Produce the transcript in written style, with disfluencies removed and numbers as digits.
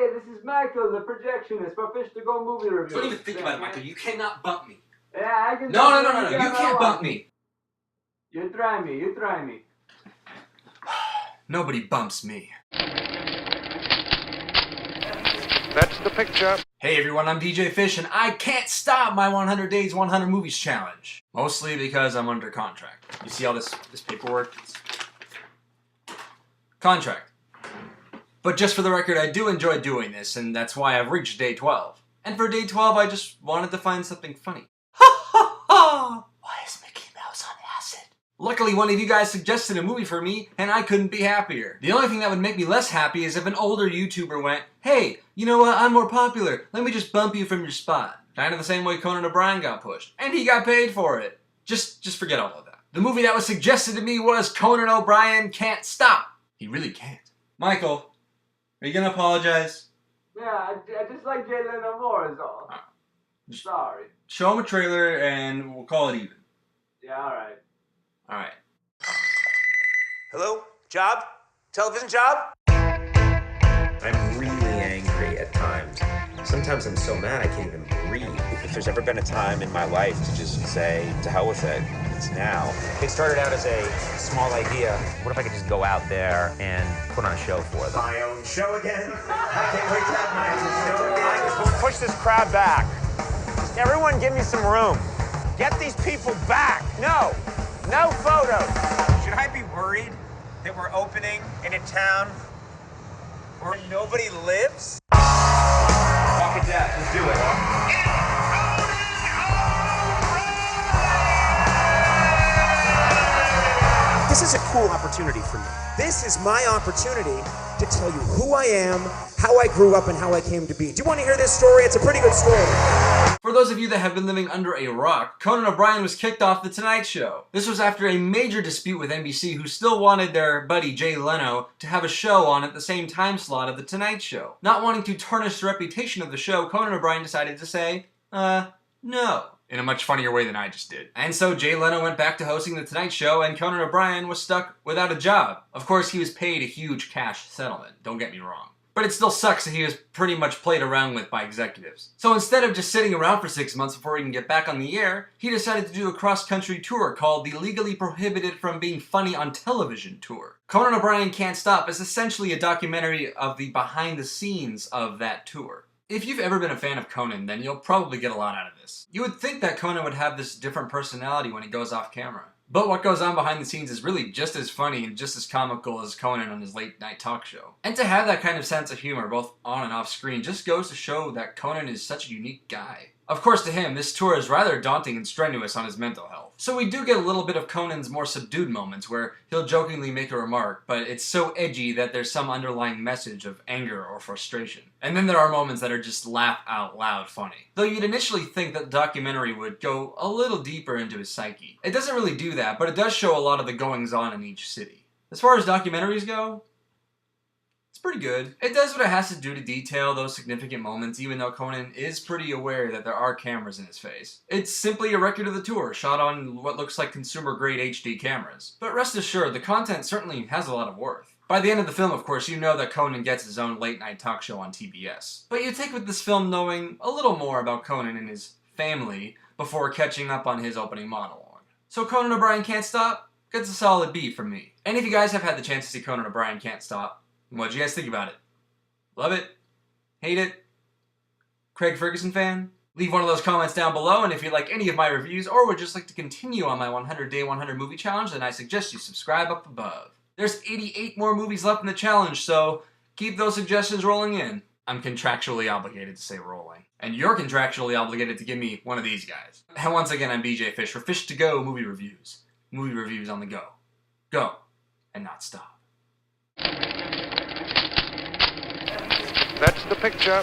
Hey, this is Michael, the projectionist for Fish to Go movie review. Don't even think about it, Michael. You cannot bump me. Yeah, I can. No. You can't bump me. You try me. Nobody bumps me. That's the picture. Hey everyone, I'm DJ Fish, and I can't stop my 100 Days, 100 Movies challenge. Mostly because I'm under contract. You see all this paperwork? Contract. But just for the record, I do enjoy doing this, and that's why I've reached day 12. And for day 12, I just wanted to find something funny. Ha ha ha! Why is Mickey Mouse on acid? Luckily, one of you guys suggested a movie for me, and I couldn't be happier. The only thing that would make me less happy is if an older YouTuber went, hey, you know what, I'm more popular, let me just bump you from your spot. Kind of the same way Conan O'Brien got pushed. And he got paid for it. Just forget all of that. The movie that was suggested to me was Conan O'Brien Can't Stop. He really can't. Michael, are you gonna apologize? Yeah, I just like Jay Leno more is all. Sorry. Show him a trailer and we'll call it even. Yeah, alright. Alright. Hello? Job? Television job? I'm really angry at times. Sometimes I'm so mad I can't even breathe. If there's ever been a time in my life to just say, to hell with it, it's now. It started out as a small idea. What if I could just go out there and put on a show for them? My own show again? I can't wait to have my own show again. Let's push this crowd back. Everyone give me some room. Get these people back. No photos. Should I be worried that we're opening in a town where nobody lives? Walk of death, let's do it. This is a cool opportunity for me. This is my opportunity to tell you who I am, how I grew up, and how I came to be. Do you want to hear this story? It's a pretty good story. For those of you that have been living under a rock, Conan O'Brien was kicked off The Tonight Show. This was after a major dispute with NBC, who still wanted their buddy Jay Leno to have a show on at the same time slot of The Tonight Show. Not wanting to tarnish the reputation of the show, Conan O'Brien decided to say, no. In a much funnier way than I just did. And so Jay Leno went back to hosting The Tonight Show, and Conan O'Brien was stuck without a job. Of course, he was paid a huge cash settlement, don't get me wrong. But it still sucks that he was pretty much played around with by executives. So instead of just sitting around for 6 months before he can get back on the air, he decided to do a cross-country tour called the Legally Prohibited from Being Funny on Television tour. Conan O'Brien Can't Stop is essentially a documentary of the behind-the-scenes of that tour. If you've ever been a fan of Conan, then you'll probably get a lot out of this. You would think that Conan would have this different personality when he goes off camera. But what goes on behind the scenes is really just as funny and just as comical as Conan on his late night talk show. And to have that kind of sense of humor, both on and off screen, just goes to show that Conan is such a unique guy. Of course, to him, this tour is rather daunting and strenuous on his mental health. So we do get a little bit of Conan's more subdued moments where he'll jokingly make a remark, but it's so edgy that there's some underlying message of anger or frustration. And then there are moments that are just laugh out loud funny. Though you'd initially think that the documentary would go a little deeper into his psyche. It doesn't really do that, but it does show a lot of the goings-on in each city. As far as documentaries go, it's pretty good. It does what it has to do to detail those significant moments, even though Conan is pretty aware that there are cameras in his face. It's simply a record of the tour, shot on what looks like consumer-grade HD cameras. But rest assured, the content certainly has a lot of worth. By the end of the film, of course, you know that Conan gets his own late-night talk show on TBS. But you take with this film knowing a little more about Conan and his family before catching up on his opening monologue. So Conan O'Brien Can't Stop gets a solid B from me. And if you guys have had the chance to see Conan O'Brien Can't Stop, what'd you guys think about it? Love it? Hate it? Craig Ferguson fan? Leave one of those comments down below, and if you like any of my reviews or would just like to continue on my 100 Day 100 Movie Challenge, then I suggest you subscribe up above. There's 88 more movies left in the challenge, so keep those suggestions rolling in. I'm contractually obligated to say rolling. And you're contractually obligated to give me one of these guys. And once again, I'm BJ Fish for Fish to Go Movie Reviews. Movie reviews on the go. Go, and not stop. That's the picture.